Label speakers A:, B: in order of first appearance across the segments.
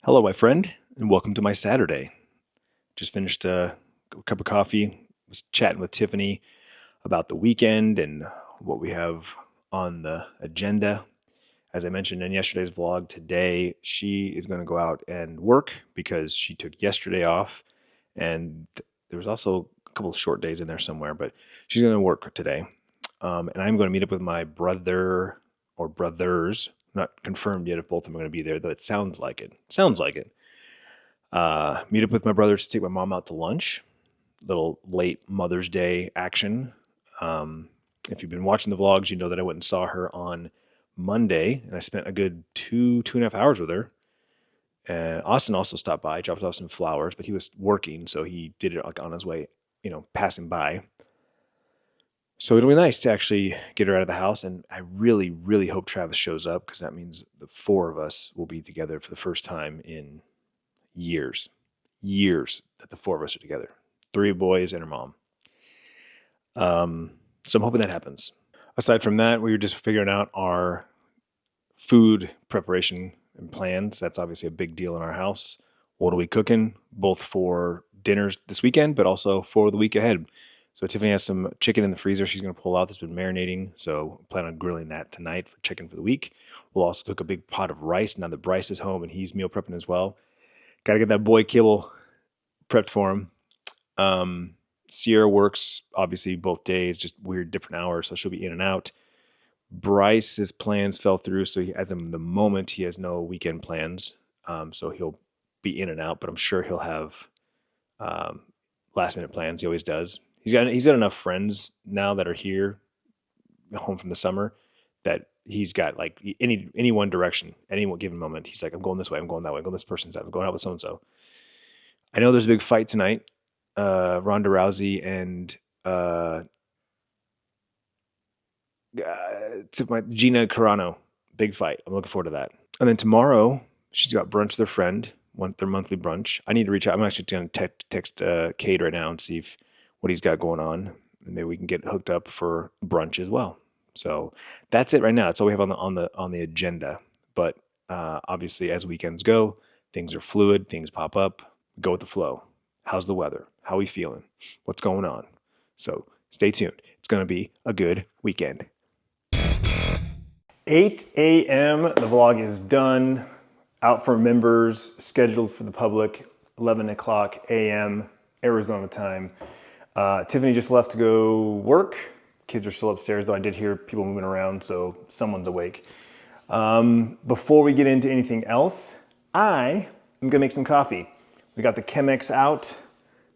A: Hello, my friend, and welcome to my Saturday. Just finished a cup of coffee, was chatting with Tiffany about the weekend and what we have on the agenda. As I mentioned in yesterday's vlog, today she is going to go out and work because she took yesterday off, and there was also a couple of short days in there somewhere, but she's going to work today. And I'm going to meet up with my brother or brothers. Not confirmed yet if both of them are going to be there, though it sounds like it. Meet up with my brothers to take my mom out to lunch. Little late Mother's Day action. If you've been watching the vlogs, you know that I went and saw her on Monday, and I spent a good two and a half hours with her. And Austin also stopped by, dropped off some flowers, but he was working, so he did it like on his way, passing by. So it'll be nice to actually get her out of the house, and I really, really hope Travis shows up because that means the four of us will be together for the first time in years that the four of us are together. 3 boys and her mom. So I'm hoping that happens. Aside from that, we were just figuring out our food preparation and plans. That's obviously a big deal in our house. What are we cooking, both for dinners this weekend, but also for the week ahead? So Tiffany has some chicken in the freezer she's going to pull out that's been marinating. So plan on grilling that tonight for chicken for the week. We'll also cook a big pot of rice now that Bryce is home and he's meal prepping as well. Got to get that boy kibble prepped for him. Sierra works obviously both days, just weird different hours, so she'll be in and out. Bryce's plans fell through, so as of the moment, he has no weekend plans. So he'll be in and out, but I'm sure he'll have last minute plans. He always does. He's got enough friends now that are here, home from the summer, that he's got like any one direction, any one given moment. He's like, I'm going this way, I'm going that way, I'm going this person's out, I'm going out with so and so. I know there's a big fight tonight. Ronda Rousey and Gina Carano. Big fight. I'm looking forward to that. And then tomorrow, she's got brunch with her friend, their monthly brunch. I need to reach out. I'm actually going to text Cade right now and see what he's got going on. And maybe we can get hooked up for brunch as well. So that's it right now. That's all we have on the agenda. But obviously, as weekends go, things are fluid. Things pop up. Go with the flow. How's the weather? How are we feeling? What's going on? So stay tuned. It's going to be a good weekend. 8 a.m. The vlog is done. Out for members. Scheduled for the public. 11 o'clock a.m. Arizona time. Tiffany just left to go work. Kids are still upstairs, though I did hear people moving around, so someone's awake. Before we get into anything else, I am going to make some coffee. We got the Chemex out.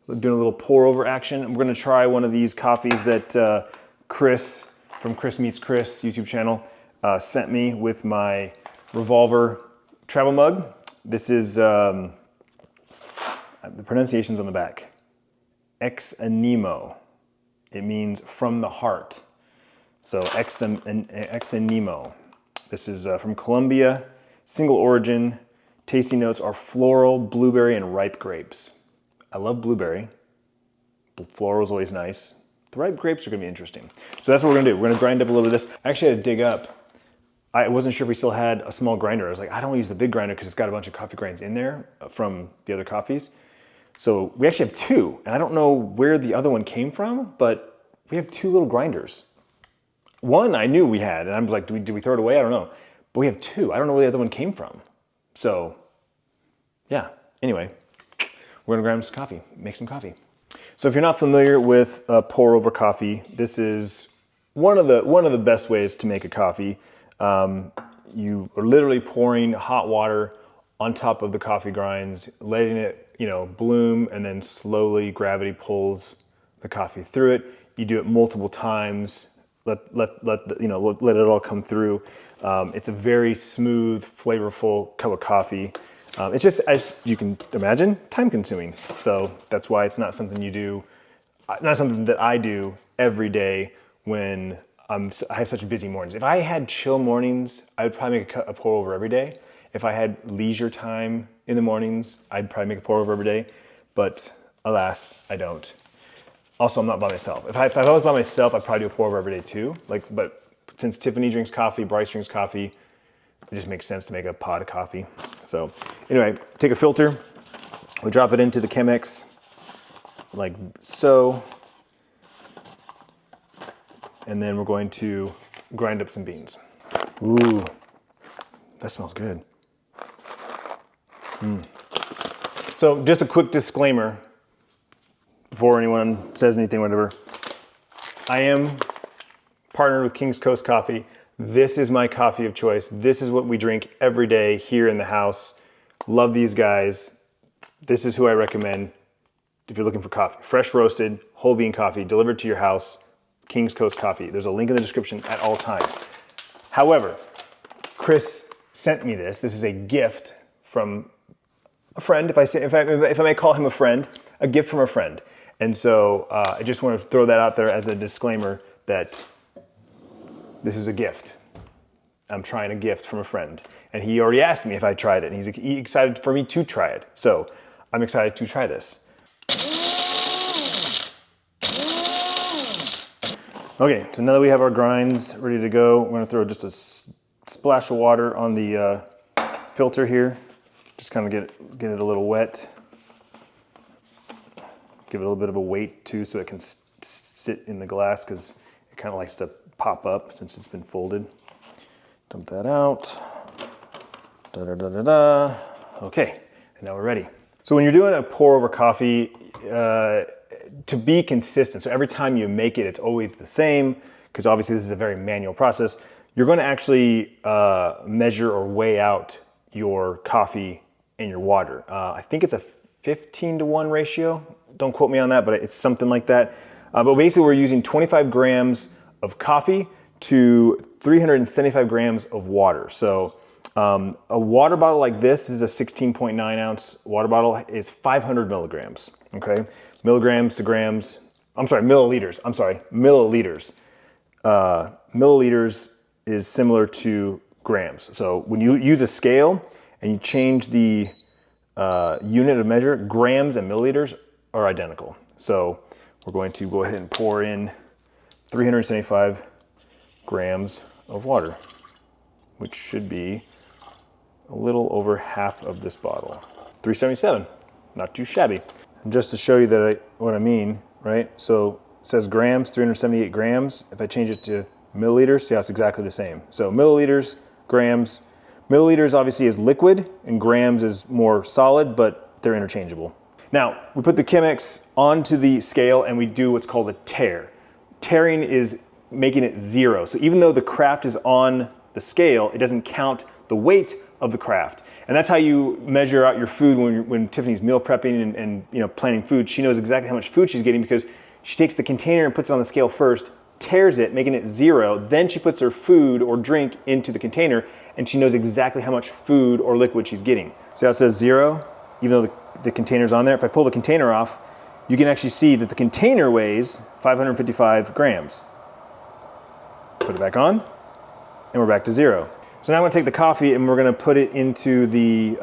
A: We're doing a little pour over action. We're going to try one of these coffees that Chris from Chris Meets Chris YouTube channel sent me with my Revolver travel mug. This is the pronunciation's on the back. Ex animo. It means from the heart. So ex animo. This is from Colombia, single origin. Tasty notes are floral, blueberry, and ripe grapes. I love blueberry. Floral is always nice. The ripe grapes are going to be interesting. So that's what we're going to do. We're going to grind up a little bit of this. I actually had to dig up. I wasn't sure if we still had a small grinder. I was like, I don't want to use the big grinder because it's got a bunch of coffee grinds in there from the other coffees. So we actually have 2. And I don't know where the other one came from, but we have 2 little grinders. One I knew we had, and I was like, did we throw it away? I don't know. But we have 2. I don't know where the other one came from. So, yeah. Anyway, we're gonna grab some coffee, make some coffee. So if you're not familiar with pour over coffee, this is one of the best ways to make a coffee. You are literally pouring hot water on top of the coffee grinds, letting it bloom, and then slowly gravity pulls the coffee through it. You do it multiple times. Let it all come through. It's a very smooth, flavorful cup of coffee. It's just, as you can imagine, time consuming. So that's why it's not something not something that I do every day when I have such busy mornings. If I had chill mornings, I would probably make a pour over every day. If I had leisure time in the mornings, I'd probably make a pour over every day. But alas, I don't. Also, I'm not by myself. If I was by myself, I'd probably do a pour over every day too. But since Tiffany drinks coffee, Bryce drinks coffee, it just makes sense to make a pot of coffee. So anyway, take a filter, we drop it into the Chemex like so, and then we're going to grind up some beans. Ooh, that smells good. So just a quick disclaimer before anyone says anything, whatever. I am partnered with King's Coast Coffee. This is my coffee of choice. This is what we drink every day here in the house. Love these guys. This is who I recommend if you're looking for coffee. Fresh roasted, whole bean coffee delivered to your house. King's Coast Coffee. There's a link in the description at all times. However, Chris sent me this. This is a gift from a friend, if I may call him a friend, a gift from a friend. And so I just want to throw that out there as a disclaimer that this is a gift. I'm trying a gift from a friend. And he already asked me if I tried it, and he's excited for me to try it. So I'm excited to try this. Okay, so now that we have our grinds ready to go, we're gonna throw just a splash of water on the filter here. Just kind of get it a little wet. Give it a little bit of a weight too so it can sit in the glass, because it kind of likes to pop up since it's been folded. Dump that out. Da-da-da-da-da. Okay, and now we're ready. So when you're doing a pour over coffee, to be consistent, so every time you make it, it's always the same, because obviously this is a very manual process, you're going to actually measure or weigh out your coffee and your water. I think it's a 15-to-1 ratio. Don't quote me on that, but it's something like that. But basically we're using 25 grams of coffee to 375 grams of water. So a water bottle like this is a 16.9 ounce water bottle is 500 milligrams, okay? Milligrams to grams, milliliters, milliliters. Milliliters is similar to grams. So when you use a scale and you change the unit of measure, grams and milliliters are identical. So we're going to go ahead and pour in 375 grams of water, which should be a little over half of this bottle. 377, not too shabby. And just to show you what I mean, right? So it says grams, 378 grams. If I change it to milliliters, see how it's exactly the same. So milliliters, grams. Milliliters obviously is liquid and grams is more solid, but they're interchangeable. Now, we put the Chemex onto the scale and we do what's called a tare. Tearing is making it zero. So even though the craft is on the scale, it doesn't count the weight of the craft. And that's how you measure out your food when Tiffany's meal prepping and planning food. She knows exactly how much food she's getting because she takes the container and puts it on the scale first, tears it, making it zero. Then she puts her food or drink into the container and she knows exactly how much food or liquid she's getting. See how it says zero, even though the container's on there? If I pull the container off, you can actually see that the container weighs 555 grams. Put it back on, and we're back to zero. So now I'm gonna take the coffee and we're gonna put it into the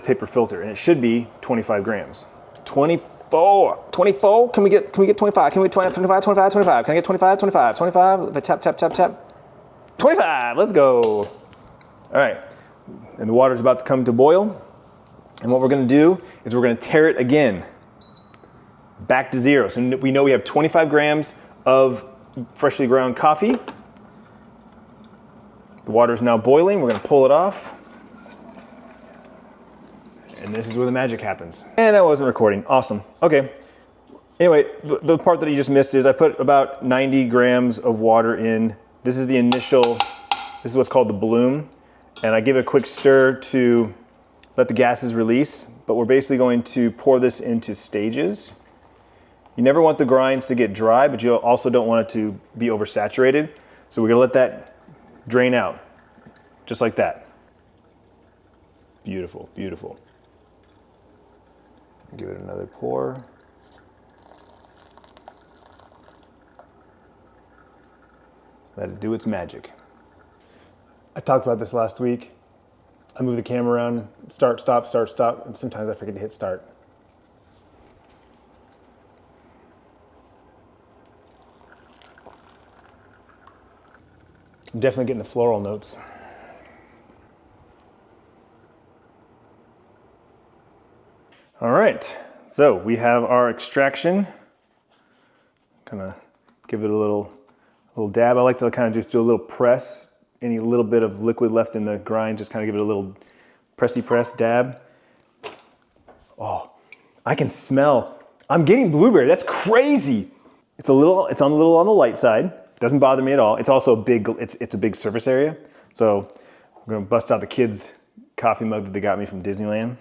A: paper filter, and it should be 25 grams. 24, can we get 25? Can we get 25? Can I get 25? 25, tap. 25, let's go. All right, and the water's about to come to boil. And what we're gonna do is we're gonna tare it again, back to zero. So we know we have 25 grams of freshly ground coffee. The water is now boiling. We're gonna pull it off. And this is where the magic happens. And I wasn't recording, awesome. Okay, anyway, the part that you just missed is I put about 90 grams of water in. This is the initial, this is what's called the bloom. And I give it a quick stir to let the gases release, but we're basically going to pour this into stages. You never want the grinds to get dry, but you also don't want it to be oversaturated. So we're gonna let that drain out, just like that. Beautiful, beautiful. Give it another pour. Let it do its magic. I talked about this last week. I move the camera around, start, stop, and sometimes I forget to hit start. I'm definitely getting the floral notes. All right, so we have our extraction. Kind of give it a little dab. I like to kind of just do a little press. Any little bit of liquid left in the grind, just kind of give it a little pressy press dab. Oh, I can smell. I'm getting blueberry. That's crazy. It's a little on the light side. Doesn't bother me at all. It's also a big. It's a big surface area. So I'm gonna bust out the kids' coffee mug that they got me from Disneyland.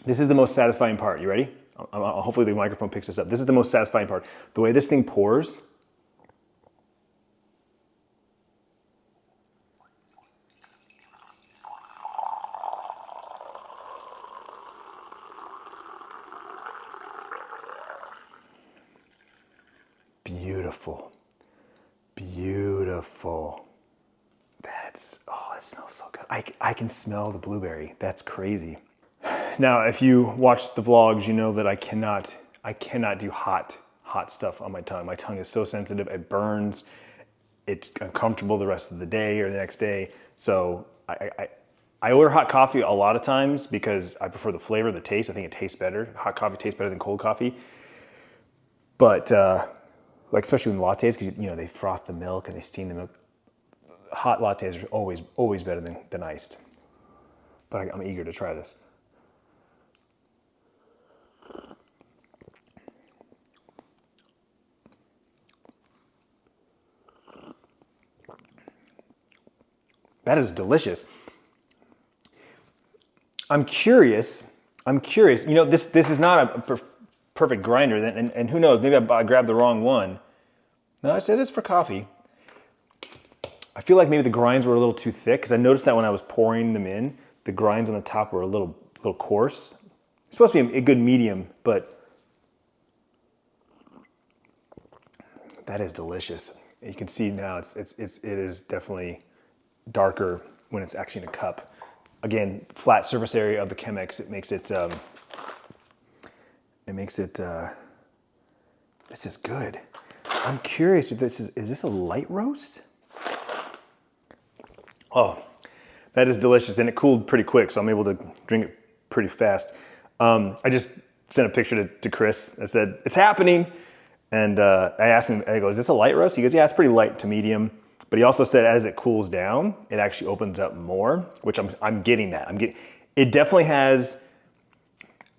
A: This is the most satisfying part. You ready? Hopefully the microphone picks this up. This is the most satisfying part. The way this thing pours. Beautiful. Beautiful. That smells so good. I can smell the blueberry. That's crazy. Now, if you watch the vlogs, you know that I cannot do hot stuff on my tongue. My tongue is so sensitive, it burns. It's uncomfortable the rest of the day or the next day. So I order hot coffee a lot of times because I prefer the flavor, the taste. I think it tastes better. Hot coffee tastes better than cold coffee. But like especially with lattes, because you know they froth the milk and they steam the milk. Hot lattes are always better than iced. But I'm eager to try this. That is delicious. I'm curious. You know, this is not a perfect grinder, and who knows? Maybe I grabbed the wrong one. No, it says it's for coffee. I feel like maybe the grinds were a little too thick because I noticed that when I was pouring them in, the grinds on the top were a little coarse. It's supposed to be a good medium, but that is delicious. You can see now it is definitely darker when it's actually in a cup. Again, flat surface area of the Chemex, it makes it this is good. I'm curious if is this a light roast? Oh, that is delicious, and it cooled pretty quick, so I'm able to drink it pretty fast. I just sent a picture to Chris. I said, it's happening. And I asked him, I go, is this a light roast? He goes, yeah, it's pretty light to medium. But he also said as it cools down, it actually opens up more, which I'm getting that. It definitely has,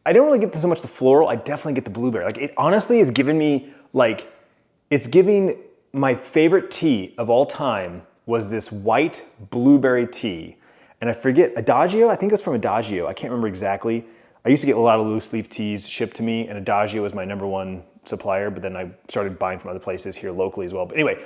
A: I don't really get so much the floral, I definitely get the blueberry. Like it honestly is giving me like, it's giving my favorite tea of all time was this white blueberry tea. And I forget, Adagio, I think it's from Adagio. I can't remember exactly. I used to get a lot of loose leaf teas shipped to me, and Adagio was my #1 supplier, but then I started buying from other places here locally as well. But anyway,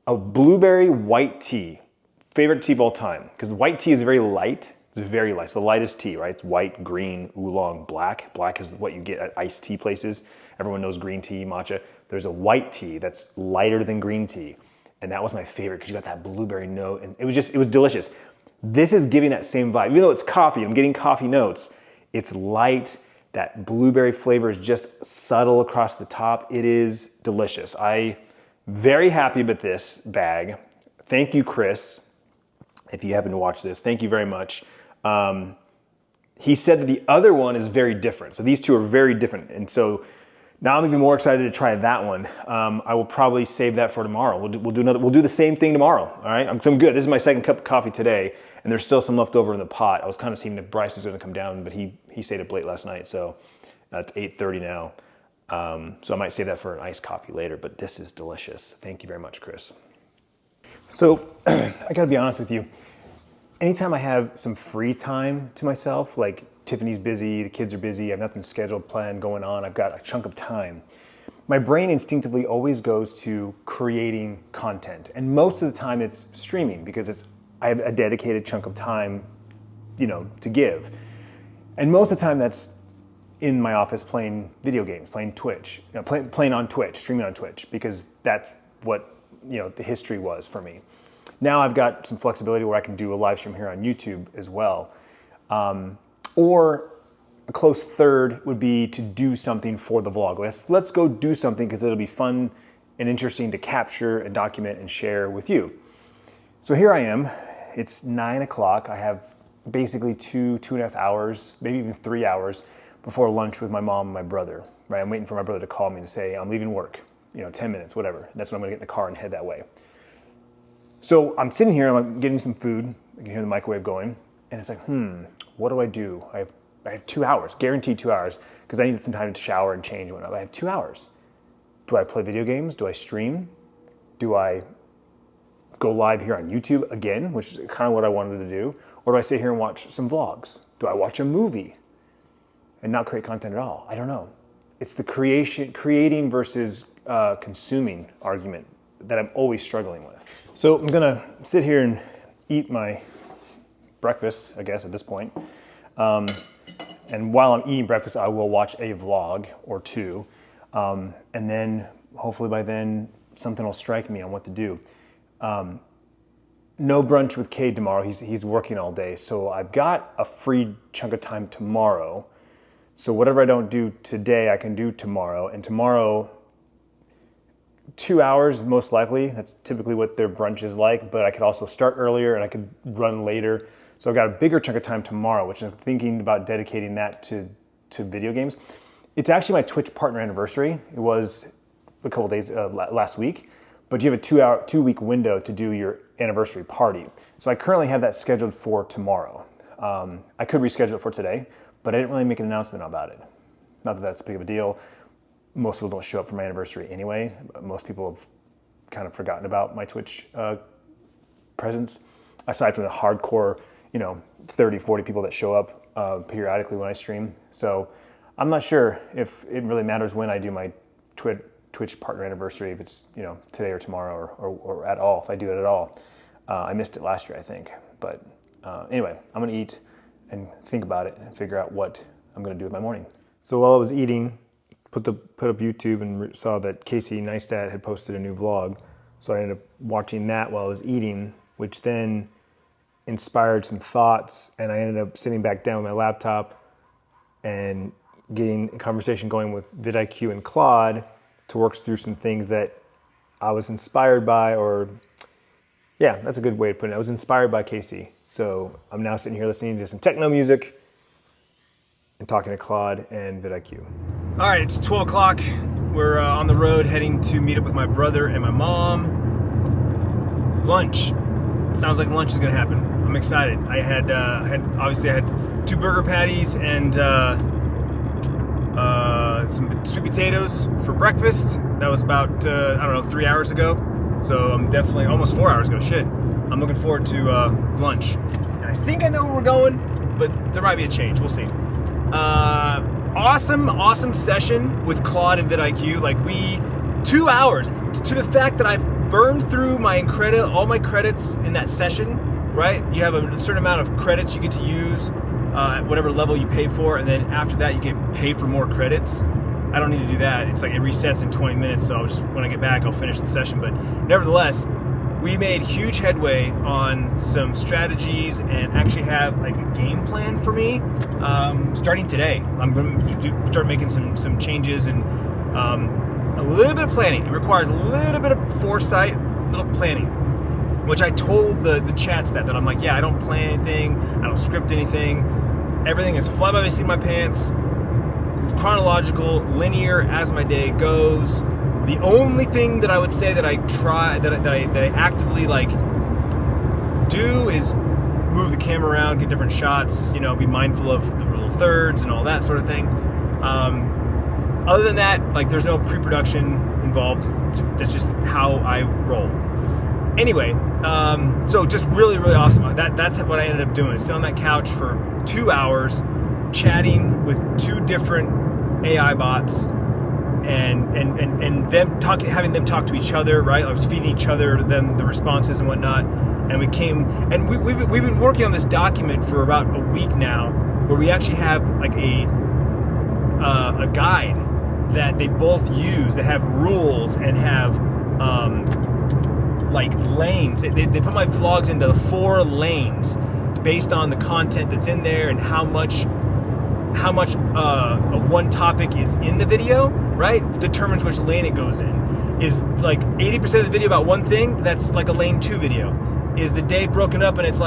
A: a blueberry white tea, favorite tea of all time, because white tea is very light. It's very light. It's the lightest tea, right? It's white, green, oolong, black. Black is what you get at iced tea places. Everyone knows green tea, matcha. There's a white tea that's lighter than green tea. And that was my favorite because you got that blueberry note, and it was delicious. This is giving that same vibe. Even though it's coffee, I'm getting coffee notes. It's light. That blueberry flavor is just subtle across the top. It is delicious. I'm very happy with this bag. Thank you, Chris. If you happen to watch this, thank you very much. He said that the other one is very different. So these two are very different. And so now I'm even more excited to try that one. I will probably save that for tomorrow. We'll do the same thing tomorrow. All right. So I'm good. This is my second cup of coffee today, and there's still some left over in the pot. I was kind of seeing if Bryce was going to come down, but he stayed up late last night. So it's 8:30 now. So I might save that for an iced coffee later, but this is delicious. Thank you very much, Chris. So I gotta be honest with you. Anytime I have some free time to myself, like Tiffany's busy, the kids are busy, I have nothing scheduled, planned, going on, I've got a chunk of time, my brain instinctively always goes to creating content. And most of the time it's streaming because I have a dedicated chunk of time, to give. And most of the time that's in my office playing video games, playing Twitch, playing on Twitch, streaming on Twitch, because that's what, the history was for me. Now I've got some flexibility where I can do a live stream here on YouTube as well. Or a close third would be to do something for the vlog. Let's go do something because it'll be fun and interesting to capture and document and share with you. So here I am. It's 9 o'clock. I have basically 2.5 hours, maybe even 3 hours before lunch with my mom and my brother, right? I'm waiting for my brother to call me to say, I'm leaving work, 10 minutes, whatever. That's when I'm gonna get in the car and head that way. So I'm sitting here, I'm getting some food, I can hear the microwave going, and it's like, what do I do? I have 2 hours, guaranteed 2 hours, because I needed some time to shower and change and whatnot. I have 2 hours. Do I play video games? Do I stream? Do I go live here on YouTube again, which is kind of what I wanted to do? Or do I sit here and watch some vlogs? Do I watch a movie and not create content at all? I don't know. It's the creating versus consuming argument that I'm always struggling with. So I'm gonna sit here and eat my breakfast, I guess, at this point. And while I'm eating breakfast, I will watch a vlog or two. And then hopefully by then, something will strike me on what to do. No brunch with Cade tomorrow. He's working all day. So I've got a free chunk of time tomorrow. So whatever I don't do today, I can do tomorrow. And tomorrow, 2 hours most likely. That's typically what their brunch is like. But I could also start earlier and I could run later. So I've got a bigger chunk of time tomorrow, which I'm thinking about dedicating that to video games. It's actually my Twitch partner anniversary. It was a couple days last week. But you have a 2 week window to do your anniversary party. So I currently have that scheduled for tomorrow. I could reschedule it for today, but I didn't really make an announcement about it. Not that that's big of a deal. Most people don't show up for my anniversary anyway. Most people have kind of forgotten about my Twitch presence, aside from the hardcore, 30, 40 people that show up periodically when I stream. So I'm not sure if it really matters when I do my Twitch partner anniversary, if it's today or tomorrow or at all, if I do it at all. I missed it last year, I think. But anyway, I'm gonna eat and think about it and figure out what I'm gonna do with my morning. So while I was eating, put up YouTube and saw that Casey Neistat had posted a new vlog. So I ended up watching that while I was eating, which then inspired some thoughts, and I ended up sitting back down with my laptop and getting a conversation going with vidIQ and Claude to work through some things that I was inspired by, or yeah, that's a good way to put it. I was inspired by Casey. So I'm now sitting here listening to some techno music and talking to Claude and vidIQ. All right, it's 12 o'clock. We're on the road heading to meet up with my brother and my mom. Lunch. It sounds like lunch is gonna happen. I'm excited. I had 2 burger patties and some sweet potatoes for breakfast. That was about 3 hours ago. So I'm definitely almost 4 hours ago. Shit. I'm looking forward to lunch. And I think I know where we're going, but there might be a change. We'll see. Awesome session with Claude and vidIQ. 2 hours to the fact that I burned through all my credits in that session. Right? You have a certain amount of credits you get to use at whatever level you pay for, and then after that you can pay for more credits. I don't need to do that. It's like it resets in 20 minutes, so when I get back I'll finish the session. But nevertheless, we made huge headway on some strategies and actually have a game plan for me starting today. I'm going to start making some changes and a little bit of planning. It requires a little bit of foresight, a little planning, which I told the chats that I'm like, yeah, I don't plan anything, I don't script anything. Everything is fly by the seat of my pants, chronological, linear as my day goes. The only thing that I would say that I try, that I actively do is move the camera around, get different shots, be mindful of the little thirds and all that sort of thing. Other than that, there's no pre-production involved. That's just how I roll. Anyway, so just really, really awesome. That's what I ended up doing. Sit on that couch for 2 hours, chatting with 2 different AI bots, and them having them talk to each other. Right, I was feeding each other them the responses and whatnot. And we've been working on this document for about a week now, where we actually have a guide that they both use that have rules and have lanes. They put my vlogs into 4 lanes based on the content that's in there and how much one topic is in the video, right? Determines which lane it goes in. Is 80% of the video about one thing, that's a lane 2 video. Is the day broken up and it's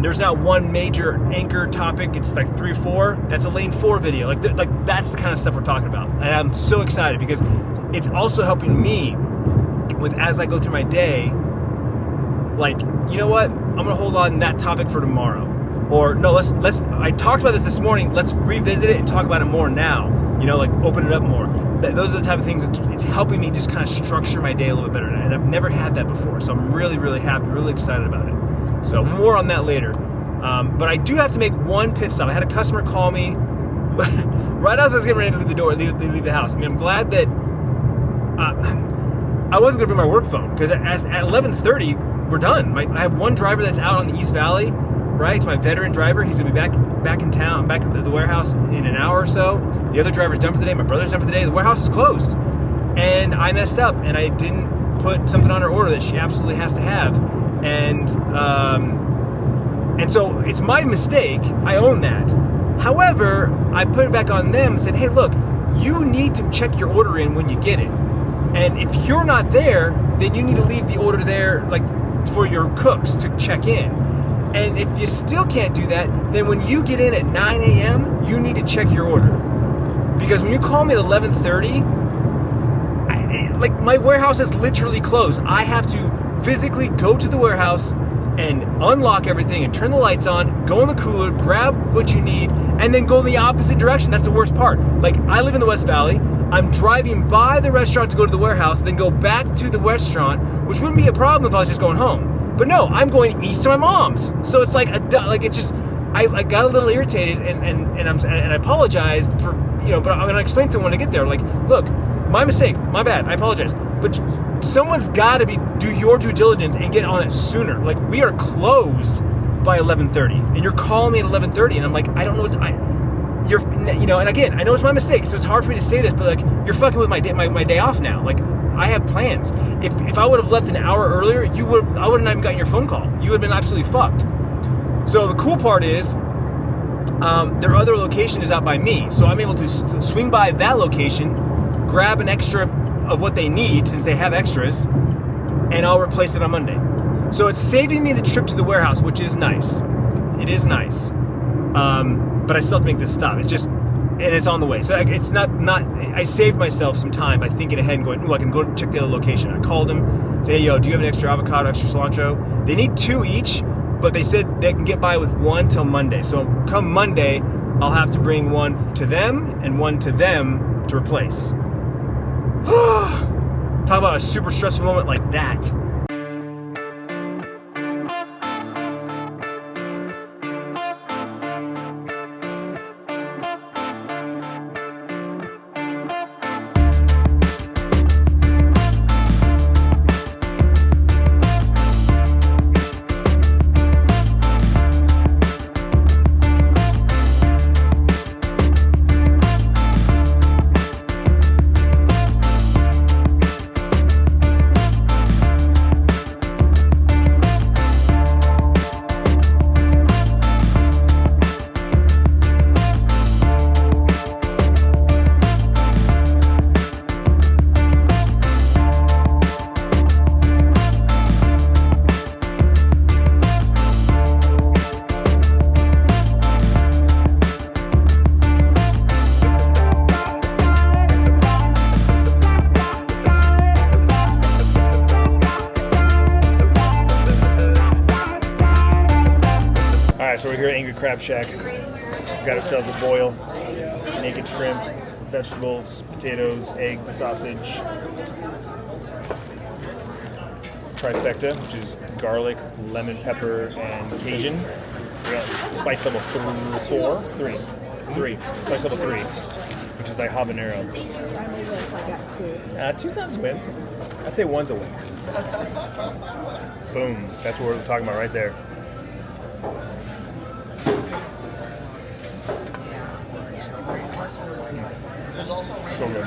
B: there's not one major anchor topic. It's like 3 or 4. That's a lane 4 video. Like that's the kind of stuff we're talking about. And I'm so excited because it's also helping me with, as I go through my day, like, you know what? I'm gonna hold on that topic for tomorrow. Or no, let's I talked about this morning. Let's revisit it and talk about it more now. You know, like open it up more. Those are the type of things it's helping me just kind of structure my day a little bit better. And I've never had that before. So I'm really, really happy, really excited about it. So more on that later. But I do have to make one pit stop. I had a customer call me right as I was getting ready to leave the door, leave the house. I mean, I'm glad that I wasn't gonna bring my work phone because at 11:30 we're done. I have one driver that's out on the East Valley, right? It's my veteran driver. He's gonna be back in town, back at the warehouse in an hour or so. The other driver's done for the day. My brother's done for the day. The warehouse is closed, and I messed up and I didn't put something on her order that she absolutely has to have, and so it's my mistake. I own that. However, I put it back on them and said, hey, look, you need to check your order in when you get it. And if you're not there, then you need to leave the order there, like for your cooks to check in. And if you still can't do that, then when you get in at 9 a.m., you need to check your order. Because when you call me at 11:30, like my warehouse is literally closed. I have to physically go to the warehouse and unlock everything and turn the lights on, go in the cooler, grab what you need, and then go in the opposite direction. That's the worst part. Like, I live in the West Valley. I'm driving by the restaurant to go to the warehouse, then go back to the restaurant, which wouldn't be a problem if I was just going home. But no, I'm going east to my mom's. So it's like it's just, I got a little irritated and I apologized for, you know, but I'm gonna explain to them when I get there. Like, look, my mistake, my bad, I apologize. But someone's gotta do your due diligence and get on it sooner. Like, we are closed by 11:30 and you're calling me at 11:30 and I'm like, I don't know what you're, you know, and again, I know it's my mistake, so it's hard for me to say this, but like, you're fucking with my day off now. Like, I have plans. If I would have left an hour earlier, I wouldn't have even gotten your phone call. You would have been absolutely fucked. So the cool part is, their other location is out by me, so I'm able to swing by that location, grab an extra of what they need since they have extras, and I'll replace it on Monday. So it's saving me the trip to the warehouse, which is nice. It is nice. But I still have to make this stop. It's just, and it's on the way. So it's not, I saved myself some time by thinking ahead and going, ooh, I can go check the other location. I called them, say, hey, yo, do you have an extra avocado, extra cilantro? They need 2 each, but they said they can get by with 1 till Monday. So come Monday, I'll have to bring 1 to them and 1 to them to replace. Talk about a super stressful moment like that. So we're here at Angry Crab Shack. We've got ourselves a boil, naked shrimp, vegetables, potatoes, eggs, sausage, trifecta, which is garlic, lemon, pepper, and Cajun. We got spice level 3. Spice level 3, which is like habanero. Two's not a win. I'd say 1's a win. Boom. That's what we're talking about right there. So good.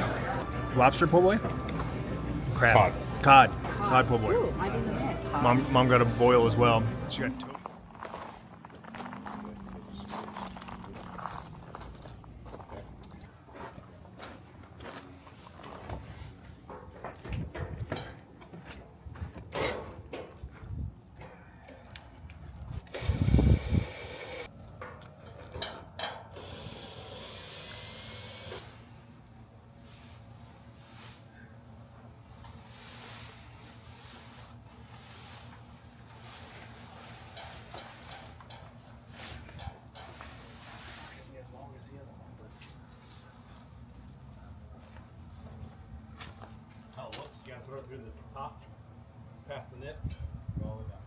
B: Lobster po' boy? Crab. Cod po' boy.
C: Ooh, I didn't get cod.
B: Mom got a boil as well. She got toast. through the top, past the nip, go all the way down.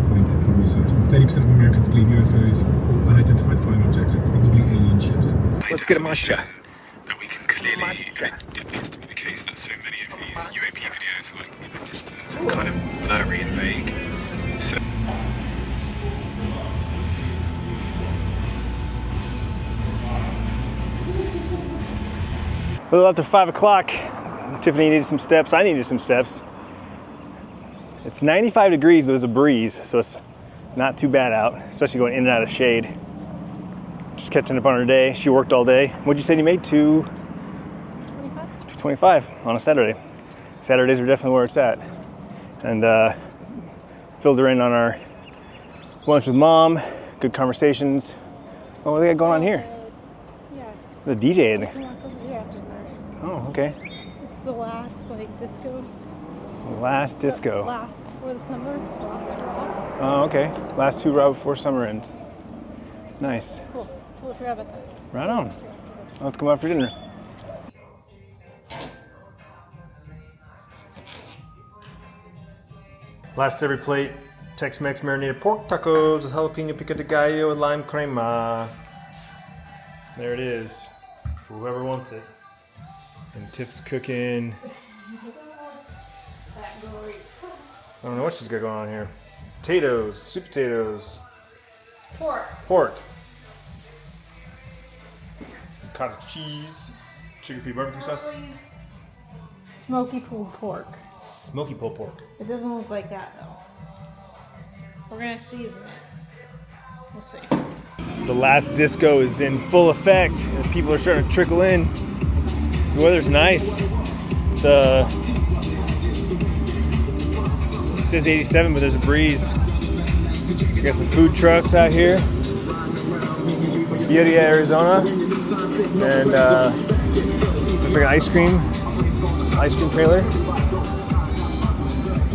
C: According to Pew Research, 30% of Americans believe UFOs or unidentified flying objects are probably alien ships.
B: Let's get a matcha.
C: That we can clearly, it appears to be the case that so many of these UAP videos are like in the distance and kind of blurry and vague. So
A: Well, after 5 o'clock, Tiffany needed some steps. I needed some steps. It's 95 degrees, but there's a breeze, so it's not too bad out, especially going in and out of shade. Just catching up on her day. She worked all day. What'd you say you made? 225 on a Saturday. Saturdays are definitely where it's at. And filled her in on our lunch with mom. Good conversations. Oh, what do they got going on here?
D: Yeah.
A: The DJ in
D: You
A: there.
D: can walk over here after dinner.
A: Oh, okay.
D: It's the last disco.
A: Last disco.
D: Last before the summer. Last draw.
A: Oh, okay. Last two right before summer ends. Nice.
D: Cool. Totally forgot about that.
A: Right on. I'll have to come after dinner. Last every plate, Tex-Mex marinated pork tacos with jalapeno pico de gallo and lime crema. There it is, for whoever wants it. And Tiff's cooking. I don't know what she's got going on here. Potatoes, sweet potatoes. Pork. Cottage cheese, sugar-free barbecue sauce.
D: Smoky pulled pork.
A: Smoky pulled pork.
D: It doesn't look like that though. We're gonna season it. We'll see.
A: The last disco is in full effect. And people are starting to trickle in. The weather's nice. It's it says 87, but there's a breeze. We got some food trucks out here. Goodyear, Arizona, and like an ice cream trailer.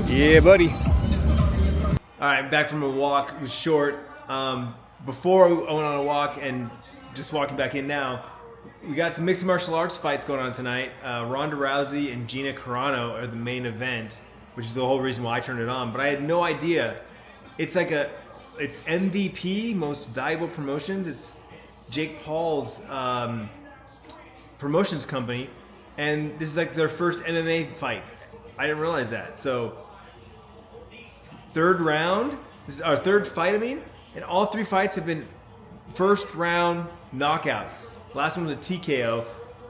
A: Yeah, buddy. All right, back from a walk. It was short. Before I went on a walk and just walking back in now, we got some mixed martial arts fights going on tonight. Ronda Rousey and Gina Carano are the main event, which is the whole reason why I turned it on. But I had no idea. It's MVP, Most Valuable Promotions. It's Jake Paul's promotions company, and this is like their first MMA fight. I didn't realize that. So third round, this is our third fight, and all three fights have been first round knockouts. Last one was a TKO.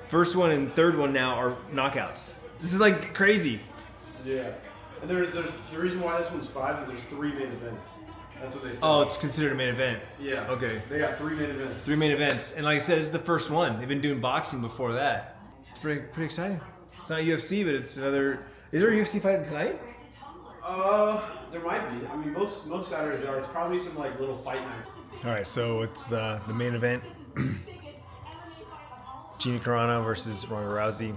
A: First one and third one now are knockouts. This is like crazy.
E: Yeah. And there's the reason why this one's 5 is there's 3 main events. That's what they said.
A: Oh, it's considered a main event.
E: Yeah.
A: Okay.
E: They got 3 main events.
A: 3 main events. And like I said, this is the first one. They've been doing boxing before that. It's pretty exciting. It's not UFC, but it's another... Is there a UFC fight tonight?
E: There might be. I mean, most Saturdays are. It's probably some like little fight nights.
A: All right, so it's the main event. Gina Carano versus Ronda Rousey.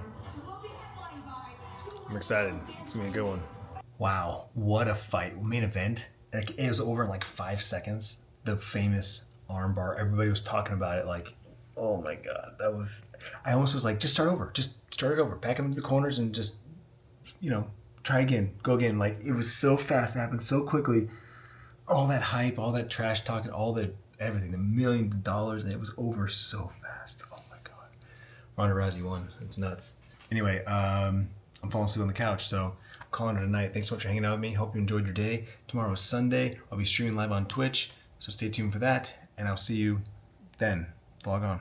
A: I'm excited. It's gonna be a good one. Wow, what a fight! Main event. Like it was over in like 5 seconds. The famous armbar. Everybody was talking about it. Like, oh my god, that was. I almost was like, just start over. Just start it over. Pack them into the corners and just, try again. Go again. Like it was so fast. It happened so quickly. All that hype, all that trash talking, all the everything, the millions of dollars, and it was over so fast. Oh my god. Ronda Rousey won. It's nuts. Anyway, I'm falling asleep on the couch, so I'm calling it a night. Thanks so much for hanging out with me. Hope you enjoyed your day. Tomorrow is Sunday. I'll be streaming live on Twitch, so stay tuned for that, and I'll see you then. Log on.